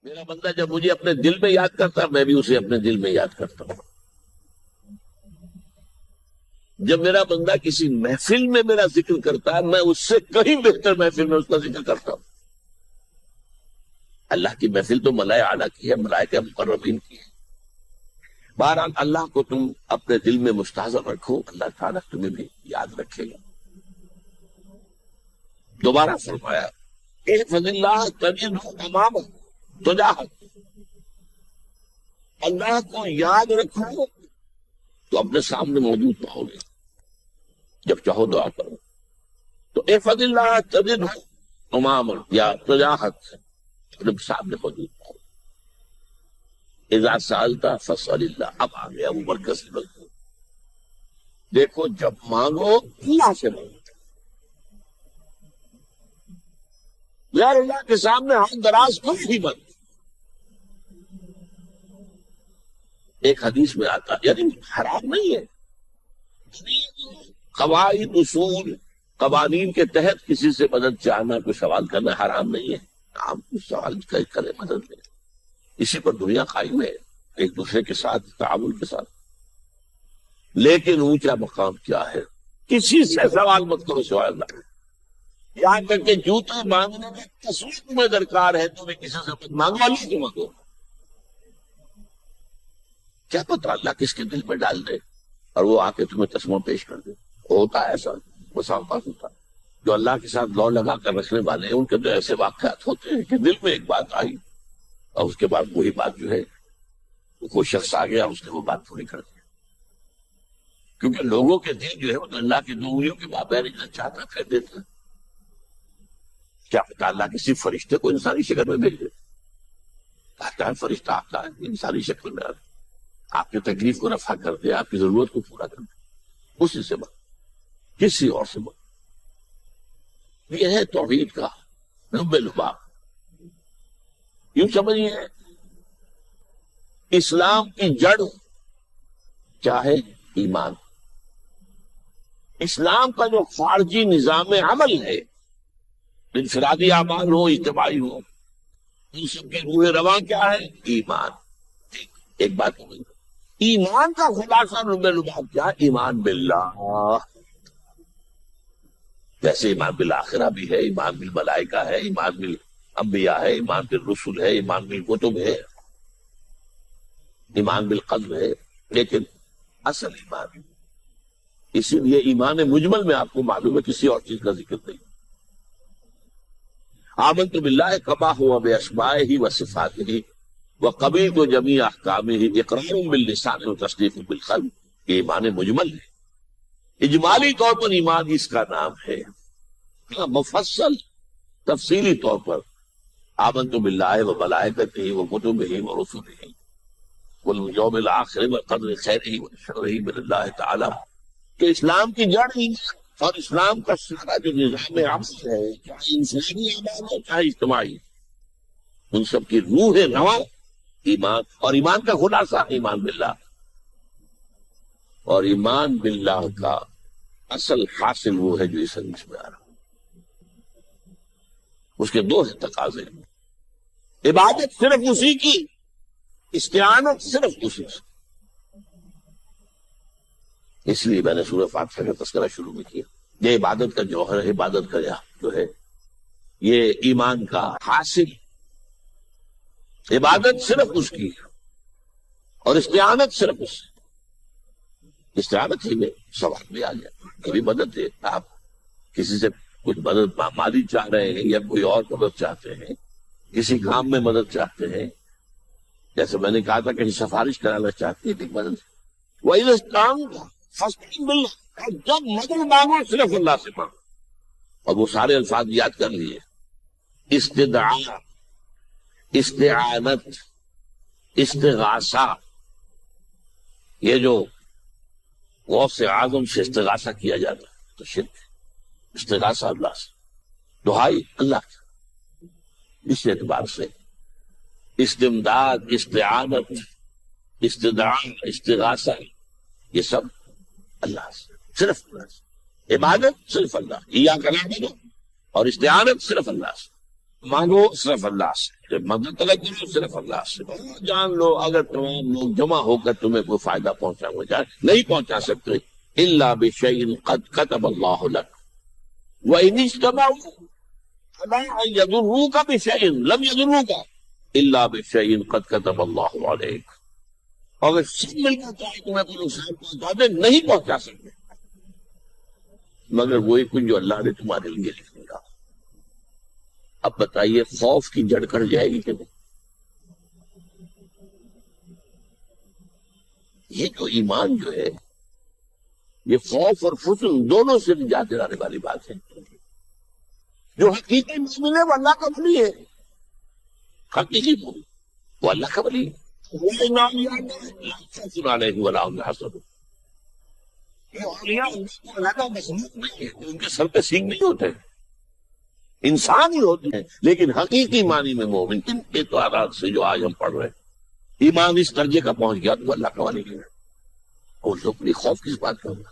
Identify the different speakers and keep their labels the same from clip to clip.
Speaker 1: میرا بندہ جب مجھے اپنے دل میں یاد کرتا ہے میں بھی اسے اپنے دل میں یاد کرتا ہوں. جب میرا بندہ کسی محفل میں میرا ذکر کرتا ہے میں اس سے کہیں بہتر محفل میں اس کا ذکر کرتا ہوں. اللہ کی محفل تو ملائے اعلیٰ کی ہے، ملائکہ مقربین کی ہے. بہرحال اللہ کو تم اپنے دل میں مستحضر رکھو، اللہ تعالیٰ تمہیں بھی یاد رکھے گا. دوبارہ فرمایا احفظ اللہ تجدہ امامک تجاہک، اللہ کو یاد رکھو تو اپنے سامنے موجود پاؤ گے. جب چاہو دعا کرو تو احفظ اللہ تجدہ امامک یا تجاہک، اپنے سامنے موجود پاؤ. اذا سالتا فسأل اللہ. اب آگے ابو بکر سے بلکہ دیکھو جب مانگو اللہ سے مانگو، غیر اللہ کے سامنے ہاتھ دراز کوئی بھی مت. ایک حدیث میں آتا یعنی حرام نہیں ہے، قواعد اصول قوانین کے تحت کسی سے مدد چاہنا، کوئی سوال کرنا حرام نہیں ہے. آپ کچھ سوال کریں مدد لیں، اسی پر دنیا قائم ہے، ایک دوسرے کے ساتھ تعاون کے ساتھ. لیکن اونچا مقام کیا ہے؟ کسی سے سوال مت کرو سوائے اللہ. یہاں تک کہ جوتے مانگنے میں تصویر تمہیں درکار ہے، تمہیں کسی سے مت مانگو، اللہ سے مانگو. کیا پتہ اللہ کس کے دل میں ڈال دے اور وہ آ کے تمہیں تسمہ پیش کر دے. ہوتا ہے ایسا، مساوات ہوتا ہے. جو اللہ کے ساتھ لو لگا کر رکھنے والے ہیں ان کے تو ایسے واقعات ہوتے ہیں کہ دل میں ایک بات آئی اور اس کے بعد وہی بات جو ہے کوئی شخص آ گیا اس نے وہ بات پوری کر دی. کیونکہ لوگوں کے دل جو ہے وہ تو اللہ کی دو انگلیوں کے مابین چاہتا پھیر دیتا ہے. کیا پتہ اللہ کسی فرشتے کو انسانی شکل میں بھیج دے. آتا ہے فرشتہ آتا ہے انسانی شکل میں آتا ہے، آپ کی تکلیف کو رفع کر دے، آپ کی ضرورت کو پورا کر دے. اسی سے بات، کسی اور سے بات. یہ ہے توحید کا رب لباب. یوں سمجھیے اسلام کی جڑ کیا ہے؟ ایمان. اسلام کا جو خارجی نظام عمل ہے، انفرادی اعمال ہو اجتماعی ہو، ان سب کے روح رواں کیا ہے؟ ایمان. ایک بات ہوئی، ایمان کا خلاصہ رب لباب کیا؟ ایمان باللہ. جیسے ایمان بالآخرہ بھی ہے، ایمان بالملائکہ ہے، ایمان بالانبیاء ہے، ایمان بالرسل ہے، ایمان بالکتب ہے، ایمان بالقلب ہے. لیکن اصل ایمان، اسی لیے ایمان مجمل میں آپ کو معلوم ہے کسی اور چیز کا ذکر نہیں. آمنت باللہ کما ہوا باسمائہ وصفاتہ وقبلت جمیع احکامہ اقرار باللسان وتصدیق بالقلب. یہ ایمان مجمل ہے. اجمالی طور پر ایمان اس کا نام ہے، مفصل تفصیلی طور پر آمنت باللہ وملائکتہ وکتبہ ورسلہ والیوم الآخر وقدر خیرہ وشرہ من اللہ تعالی. کہ اسلام کی جڑ ایمان اور اسلام کا سارا جو نظام عمل ہے، چاہے انسانی اعمال ہو چاہے اجتماعی، ان سب کی روح رواں ایمان. اور ایمان کا خلاصہ ایمان باللہ. اور ایمان باللہ کا اصل حاصل وہ ہے جو اس حدیث میں آ رہا. اس کے دو تقاضے، عبادت صرف اسی کی، استعانت صرف اسی سے. اس لیے میں نے سورہ فاتحہ کا تذکرہ شروع میں کیا. یہ عبادت کا جوہر ہے، عبادت کا جو ہے یہ ایمان کا حاصل. عبادت صرف اس کی اور استعانت صرف اس سے. استعانت ہی میں سوال بھی آ گیا. کبھی مدد دے، آپ کسی سے کچھ مدد مالی چاہ رہے ہیں یا کوئی اور مدد چاہتے ہیں، کسی کام میں مدد چاہتے ہیں، جیسے میں نے کہا تھا کہیں سفارش کرانا چاہتے ہیں مدد. وہی کام اور جب مدد مانگو صرف اللہ سے مانگو. اور وہ سارے الفاظ یاد کر لیے، استدعاء، استعانت، استغاثہ. یہ جو غوث اعظم سے استغاثہ کیا جاتا ہے تو شرک ہے. استغاثہ اللہ سے، دعائی اللہ سے. اس اعتبار سے استمداد، استعانت، استدعاء، استغاثہ یہ سب اللہ سے، صرف اللہ سے. عبادت صرف اللہ، ایاک نعبد، اور استعانت صرف اللہ سے. مانگو صرف اللہ سے، جب مدد طلب کرو صرف اللہ سے، جان لو اگر تمام لوگ جمع ہو کر تمہیں کوئی فائدہ پہنچانا چاہے نہیں پہنچا سکتے، الا بشیء قد كتب اللہ لك وان اجتمعوا على ان يضروك بشيء لم يضروك الا بشيء قد كتب اللہ عليك، اگر سب مل کر چاہے تمہیں کوئی نقصان پہنچا دے نہیں پہنچا سکتے مگر وہی کچھ جو اللہ نے تمہارے لیے لکھ دیا۔ اب بتائیے خوف کی جڑ کٹ جائے گی کہ نہیں؟ یہ جو ایمان جو ہے یہ خوف اور فضل دونوں سے نجات دلانے والی بات ہے۔ جو حقیقی مومن ہے وہ اللہ کا ولی ہے، حقیقی مومن وہ اللہ کا ولی ہے۔ ان کے سر پہ سینگ نہیں ہوتے، انسان ہی ہوتے ہیں، لیکن حقیقی معنی میں مومن ان اعتبارات سے جو آج ہم پڑھ رہے ہیں ایمان اس درجے کا پہنچ گیا تو اللہ کا ولی ہے۔ اور تو اپنی خوف کس بات کروں،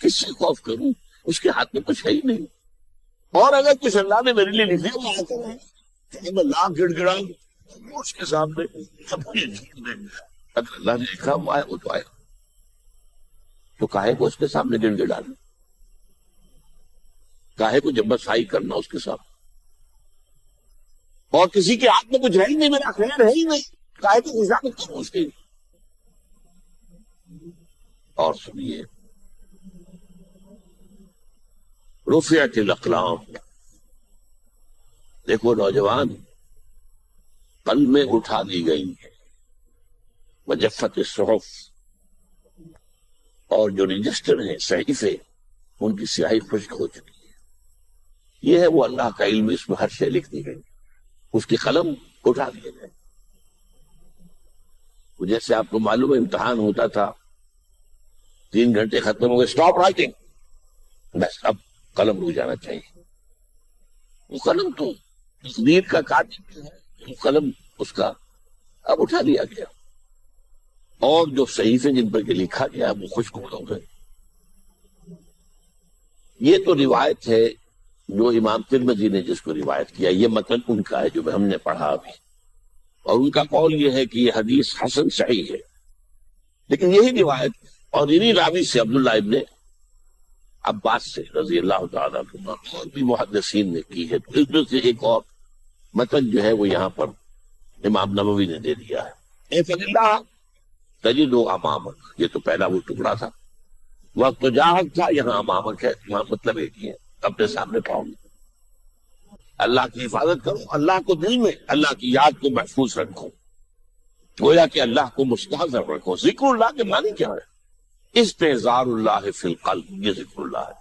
Speaker 1: کس سے خوف کروں؟ اس کے ہاتھ میں کچھ ہے ہی نہیں، اور اگر کچھ اللہ نے میرے لیے لکھ دیا وہ آتا ہے میں لاکھ گڑ گڑاؤں اس کے سامنے، اگر اللہ نے لکھا وہ آیا وہ تو آیا، تو کاہے کو اس کے سامنے گڑ گڑانا، کاہے کو جبرسائی کرنا اس کے ساتھ، اور کسی کے ہاتھ میں کچھ ہے ہی نہیں، میرا خیر ہے ہی نہیں، کاہے کو خوشامد کروں اس کی۔ اور سنیے رفعت الاقلام، دیکھو نوجوان قلمیں اٹھا دی گئی ہیں، وجفت الصحف، اور جو رجسٹر ہیں صحیفے ان کی سیاہی خشک ہو چکی ہے۔ یہ ہے وہ اللہ کا علم، اس میں ہر شے لکھ دی گئی، اس کی قلم اٹھا دیے گئے۔ جیسے آپ کو معلوم ہے امتحان ہوتا تھا 3 گھنٹے ختم ہو گئے، اسٹاپ رائٹنگ، بس اب قلم رک جانا چاہیے۔ وہ قلم تو تقدیر کا کاتب ہے، وہ قلم اس کا اب اٹھا دیا گیا، اور جو صحیفے جن پر کے لکھا گیا وہ خشک ہو گئے۔ یہ تو روایت ہے جو امام ترمذی نے جس کو روایت کیا، یہ متن ان کا ہے جو ہم نے پڑھا ابھی، اور ان کا قول یہ ہے کہ یہ حدیث حسن صحیح ہے، لیکن یہی روایت اور انہی راوی سے عبداللہ ابن عباس سے رضی اللہ تعالیٰ عنہ اور بھی محدثین نے کی ہے، تو اس میں سے ایک اور متن جو ہے وہ یہاں پر امام نووی نے دے دیا ہے۔ اے فضلہ تجدو امامک، یہ تو پہلا وہ ٹکڑا تھا، وقت جاہد تھا، یہاں امامک ہے، وہاں مطلب ایک ہی ہے، اپنے سامنے پاؤں گے۔ اللہ کی حفاظت کرو، اللہ کو دل میں، اللہ کی یاد کو محفوظ رکھو، گویا کہ اللہ کو مستحضر رکھو۔ ذکر اللہ کے معنی کیا ہے؟ استحضار اللہ فی القلب، یہ ذکر اللہ ہے۔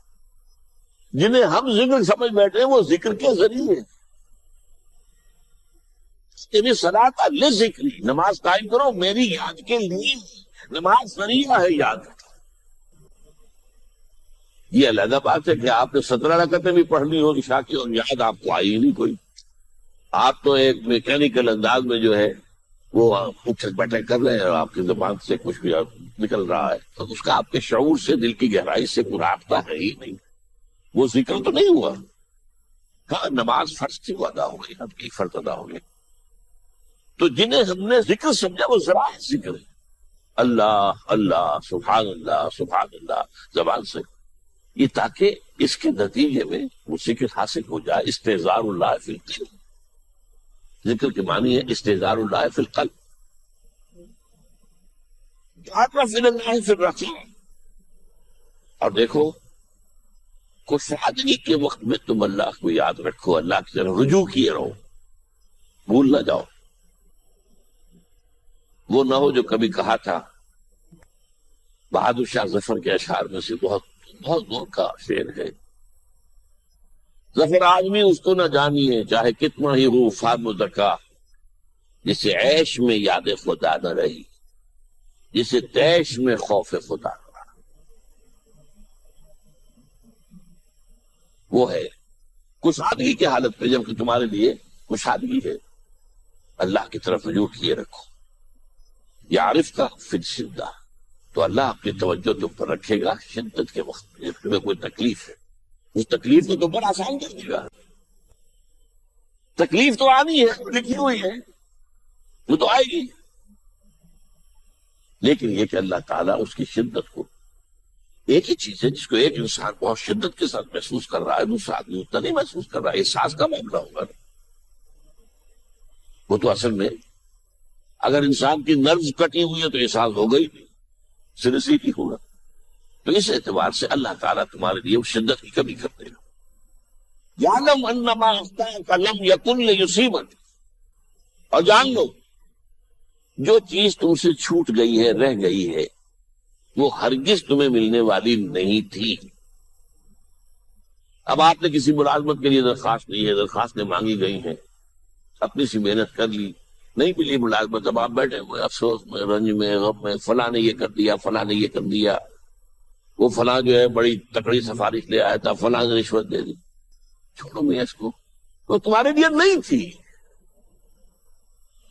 Speaker 1: جنہیں ہم ذکر سمجھ بیٹھے ہیں وہ ذکر کے ذریعے، یعنی صلاۃ لذکری، نماز قائم کرو میری یاد کے لیے، نماز ذریعہ ہے یاد۔ یہ علیحدہ بات ہے کہ آپ نے 17 رکعتیں بھی پڑھنی ہو عشاء کی اور یاد آپ کو آئی ہی نہیں کوئی، آپ تو ایک میکینیکل انداز میں جو ہے وہ اٹھک بیٹھک کر رہے ہیں اور آپ کی زبان سے کچھ بھی نکل رہا ہے، تو اس کا آپ کے شعور سے، دل کی گہرائی سے کوئی رابطہ ہے ہی نہیں، وہ ذکر تو نہیں ہوا۔ ہاں نماز فرض تھی وہ ادا ہو گئی، اب ایک فرض ادا ہو گئی۔ تو جنہیں ہم نے ذکر سمجھا وہ ذرائع ذکر ہے، اللہ اللہ سبحان اللہ زبان سے، یہ تاکہ اس کے نتیجے میں وہ ذکر حاصل ہو جائے۔ استحضار اللہ فی القلب، ذکر کے معنی ہے استحضار اللہ فی القلب، اور دیکھو کشادگی کے وقت میں تم اللہ کو یاد رکھو، اللہ کی طرف رجوع کیے رہو، بھول نہ جاؤ۔ وہ نہ ہو جو کبھی کہا تھا، بہادر شاہ ظفر کے اشعار میں سے بہت دور کا شعر ہے، ظفر آدمی اس کو نہ جانیے چاہے کتنا ہی ہو فام و ذکا، جسے عیش میں یاد خدا نہ رہی، جسے تیش میں خوف خدا نہ رہا۔ وہ ہے کشادگی کی حالت میں، جبکہ تمہارے لیے کشادگی ہے، اللہ کی طرف رجوع کیے رکھو۔ یعرف کا فی شدہ، تو اللہ اپنی توجہ تم پر رکھے گا شدت کے وقت میں، جب تمہیں کوئی تکلیف ہے، اس تکلیف کو تم پر آسان کر دے گا۔ تکلیف تو آنی ہے، لکھی ہوئی ہے، وہ تو آئے گی، لیکن یہ کہ اللہ تعالیٰ اس کی شدت کو، ایک ہی چیز ہے جس کو ایک انسان بہت شدت کے ساتھ محسوس کر رہا ہے، دوسرا آدمی اتنا نہیں محسوس کر رہا ہے، احساس کا معاملہ ہوگا نا۔ وہ تو اصل میں اگر انسان کی نروز کٹی ہوئی ہے تو احساس ہوگا ہی نہیں، سرے سے ہی ہوگا۔ تو اس اعتبار سے اللہ تعالیٰ تمہارے لیے شدت کی کمی کر دے گا۔ یعلم انما اخطاک لم یکن لیصیبک، اور جان لو جو چیز تم سے چھوٹ گئی ہے، رہ گئی ہے، وہ ہرگز تمہیں ملنے والی نہیں تھی۔ اب آپ نے کسی ملازمت کے لیے درخواست دی ہے، درخواستیں مانگی گئی ہیں، اپنی سی محنت کر لی، نہیں ملی ملازمت، اب آپ بیٹھے ہوئے افسوس میں، رنج میں، غم میں، فلاں نے یہ کر دیا، فلاں نے یہ کر دیا، وہ فلاں جو ہے بڑی تکڑی سفارش لے آیا تھا، فلاں نے رشوت دے دی۔ چھوڑو میں اس کو، وہ تمہارے لیے نہیں تھی۔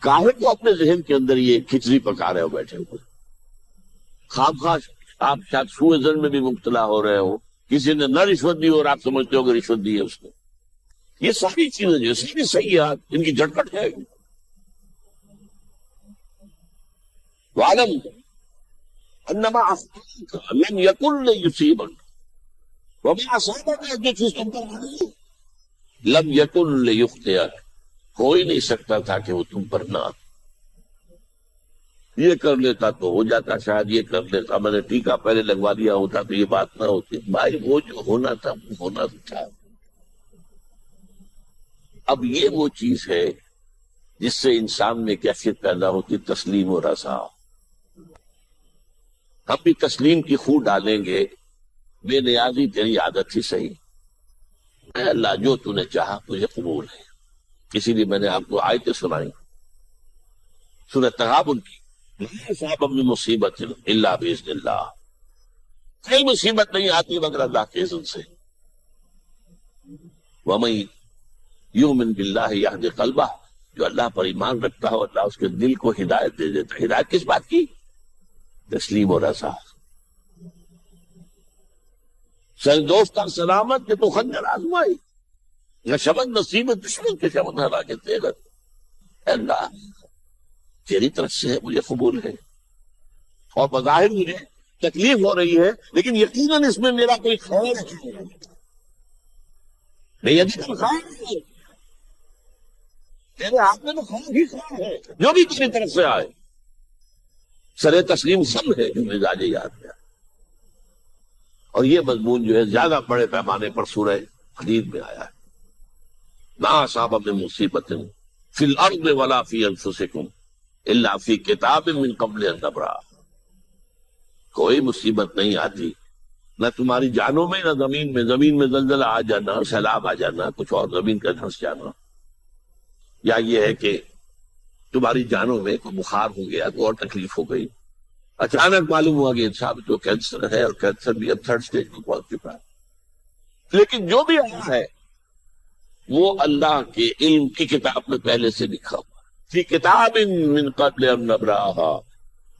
Speaker 1: کاہے کو اپنے ذہن کے اندر یہ کھچڑی پکا رہے ہو بیٹھے ہوئے؟ خواہ آپ شاید سوء ظن میں بھی مبتلا ہو رہے ہو، کسی نے نہ رشوت دی اور آپ سمجھتے ہو کہ رشوت دی ہے اس نے۔ یہ ساری چیزیں جو ساری سیاحت، ان کی جھٹپٹ ہے۔ وَعَلَمْ أَنَّمَا أَخْطَأَكَ لَمْ يَكُنْ لِيُصِيبَكَ وَمَا أَصَابَكَ، جو چیز تم پر آئی لم یکن لیخطئک، کوئی نہیں سکتا تھا کہ وہ تم پر نہ آتا۔ یہ کر لیتا تو ہو جاتا، شاید یہ کر لیتا، میں نے ٹیکا پہلے لگوا دیا ہوتا تو یہ بات نہ ہوتی۔ بھائی وہ جو ہونا تھا وہ ہونا تھا۔ اب یہ وہ چیز ہے جس سے انسان میں کیفیت پیدا ہوتی، تسلیم و رضا۔ ہم بھی تسلیم کی خو ڈالیں گے، بے نیازی تیری عادت ہی صحیح، اے اللہ جو تو نے چاہا تجھے قبول ہے۔ اسی لیے میں نے آپ کو آیتیں سنائی سورۃ تغابن کی، لا اصاب من مصیبت الا باذن اللہ، کوئی مصیبت نہیں آتی مگر اللہ کے اذن سے۔ ومن یؤمن باللہ یہد قلبہ، جو اللہ پر ایمان رکھتا ہو اللہ اس کے دل کو ہدایت دے دیتا ہے۔ ہدایت کس بات کی؟ تسلیم و رضا۔ سر دوست سلامت کے تو خنجر آزمائی، نہ شبن نصیبت دشمن کے شبن ہرا کے تیغت، اے اللہ تیری طرف سے ہے، مجھے قبول ہے، اور بظاہر مجھے تکلیف ہو رہی ہے لیکن یقیناً اس میں میرا کوئی خیر ہے، نہیں خیر ہے، تیرے ہاتھ میں تو خیر ہی خیر ہے، جو بھی تیری طرف سے آئے۔ سر تسلیم سب ہے جو مزاج یاد میں، اور یہ مضمون جو ہے زیادہ بڑے پیمانے پر سورہ حدید میں آیا ہے۔ ما اصاب من مصیبت فی الارض ولا فی انفسکم الا فی کتاب من قبل ان نبرأ، کوئی مصیبت نہیں آتی نہ تمہاری جانوں میں نہ زمین میں زلزلہ آ جانا، سیلاب آ جانا، کچھ اور زمین کا دھنس جانا، یا یہ ہے کہ تمہاری جانوں میں کوئی بخار ہو گیا، کوئی اور تکلیف ہو گئی، اچانک معلوم ہوا کہ صاحب تو کینسر ہے، اور کینسر بھی اب 3rd stage کو پہنچ چکا ہے، لیکن جو بھی آیا ہے وہ اللہ کے علم کی کتاب میں پہلے سے لکھا ہوا، فی کتاب من قبل ان نبرأھا،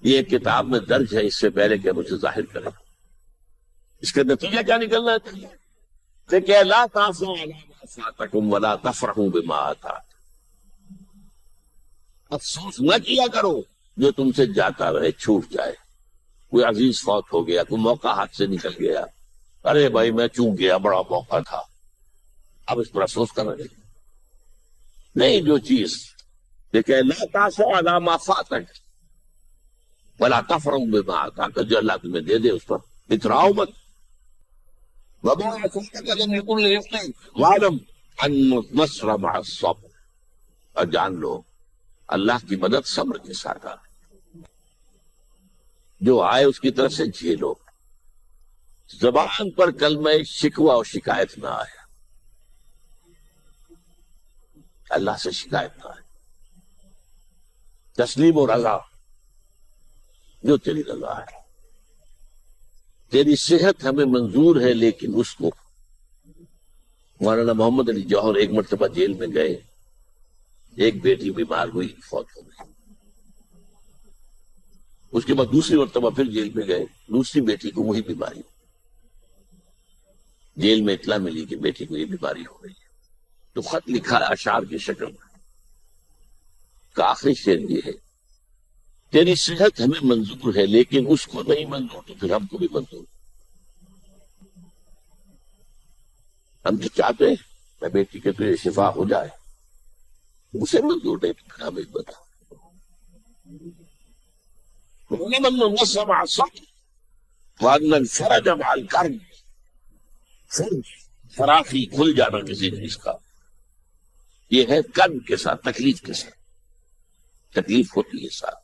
Speaker 1: یہ کتاب میں درج ہے اس سے پہلے کہ مجھے ظاہر کرے۔ اس کا نتیجہ کیا نکلنا ہے کہ لا تأسوا علی ما فاتکم ولا تفرحوا بما آتاکم، افسوس نہ کیا کرو جو تم سے جاتا رہے، چھوٹ جائے، کوئی عزیز فوت ہو گیا، کوئی موقع ہاتھ سے نکل گیا، ارے بھائی میں چوک گیا، بڑا موقع تھا، اب اس پر افسوس کر رہے نہیں۔ جو چیز دیکھیں لا تأسوا علی ما فاتک ولا تفرحوا بما آتاک، جو اللہ تمہیں دے دے اس پر اتراؤ مت۔ وما أصابك لم يكن ليخطئك واعلم أن النصر مع الصبر، اور جان لو اللہ کی مدد صبر کے ساتھ آئے، جو آئے اس کی طرف سے جھیلو، زبان پر کلمہ شکوہ اور شکایت نہ آئے، اللہ سے شکایت نہ آئے، تسلیم و رضا، جو تیری رضا ہے۔ تیری صحت ہمیں منظور ہے لیکن اس کو، مولانا محمد علی جوہر ایک مرتبہ جیل میں گئے، ایک بیٹی بیمار ہوئی، فوت ہو گئی، اس کے بعد دوسری مرتبہ پھر جیل میں گئے، دوسری بیٹی کو وہی بیماری، جیل میں اطلاع ملی کہ بیٹی کو یہ بیماری ہو گئی ہے، تو خط لکھا ہے اشعار کی شکل میں، کا آخری شعر یہ ہے: تیری صحت ہمیں منظور ہے لیکن اس کو نہیں منظور تو پھر ہم کو بھی منظور۔ ہم تو چاہتے ہیں میں بیٹی کے تجھے شفا ہو جائے، اسے منظور نہیں تو پھر ہمیں بتا۔ وَمَنْ نَصَبَ عَصَبْ وَأَنَّ الْفَرَجَ مَعَ الْكَرْبِ، فرج، فراخی، کھل جانا کسی چیز کا، یہ ہے کرب کے ساتھ، تکلیف کے ساتھ، تکلیف ہوتی ہے ساتھ۔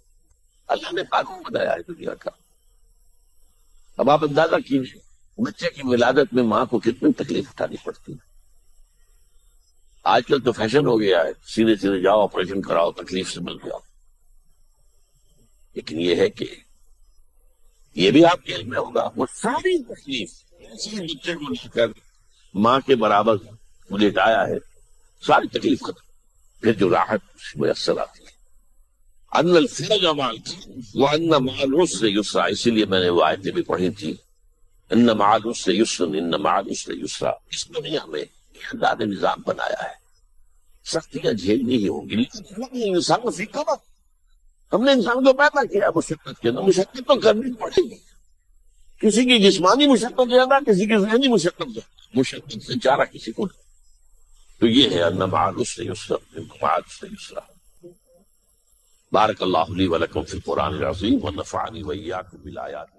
Speaker 1: اللہ نے قانون بنایا ہے دنیا کا۔ اب آپ اندازہ کیجیے بچے کی ولادت میں ماں کو کتنی تکلیف اٹھانی پڑتی ہے۔ آج کل تو فیشن ہو گیا ہے، سیدھے سیدھے جاؤ، آپریشن کراؤ، تکلیف سے مل جاؤ، لیکن یہ ہے کہ یہ بھی آپ کے علم میں ہوگا، وہ ساری تکلیف ایسے بچے کو لے کر ماں کے برابر لٹایا ہے، ساری تکلیف ختم، پھر جو راحت میسر آتی ہے۔ ان الفرج مع العسر وان مع العسر یسرا، اسی لیے میں نے وہ آیتیں بھی پڑھی تھی، ان مع العسر یسرا، ان مع العسر یسرا۔ اس دنیا میں اللہ نے نظام بنایا ہے، سختیاں جھیلنی ہی ہوگی، لیکن انسان فی کبر، ہم نے انسان کو پیدا کیا مشقت کے اندر، مشقت تو کرنی پڑے گی، کسی کی جسمانی مشقت زیادہ، کسی کی ذہنی مشقت زیادہ، مشقت سے چارہ کسی کو نہیں۔ تو یہ ہے ان مع العسر یسرا، ان مع العسر یسرا۔ بارک اللہ لی ولکم فی القرآن العظیم ونفعنی وإیاکم بالآیات